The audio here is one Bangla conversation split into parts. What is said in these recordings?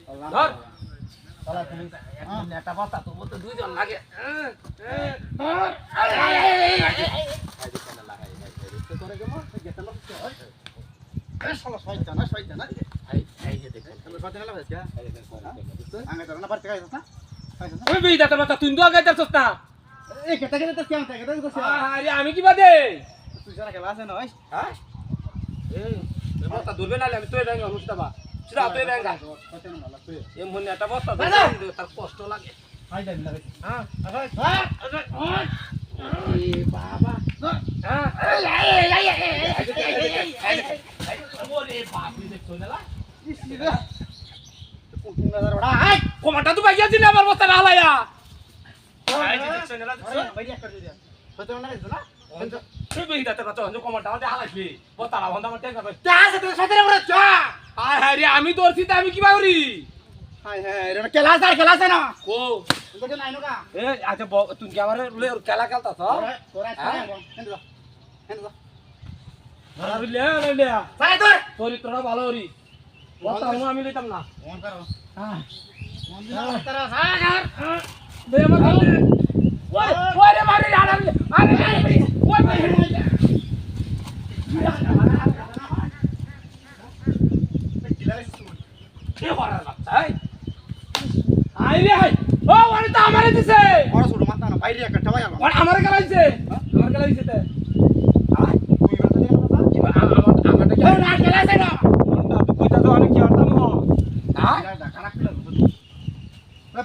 ধর চলা তুমি একটা বস্তা তো বলতে দুইজন লাগে আমি কি বাদে ধরবে না আমি তো অনুষ্ঠাবা এমন একটা বস্তা তার কষ্ট লাগে বাবা কমাটা তো বাইয়া দিলে আমার বস্তা না হালাইয়া আমি ধরছি আমি কি করি আচ্ছা তুমি কি আমার খেলা খেলতাছ চরিত্রটা ভালো করি আমি লইতাম না আমারে দিছে আমার খেলাইছে আমার খেলাইছে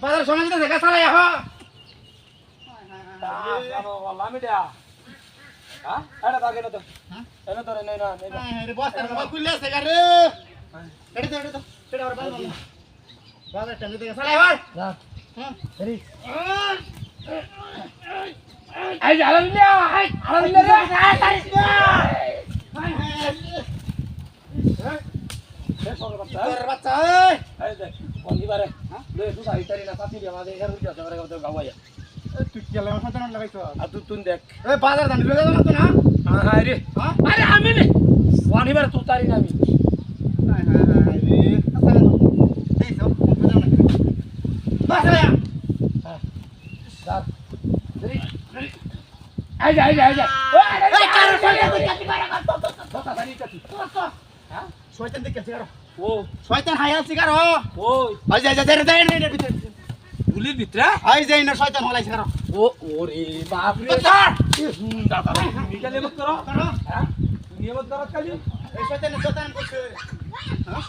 বাজার সময় দিতে দেখা চালাই এখন বাজার দানি না আরে আমি শনিবার তো তারি না আমি শয়তান দেখে ও শয়তান হায়াল সিগার ও আই যাই যাই গুলির ভিতরে আই যাই না শয়তান হলাই সিগার ও ওরে বাপ রে দাদা তুমি গেলে মত করো হ্যাঁ তুমি মত করো খালি এই শয়তান করছে হ্যাঁ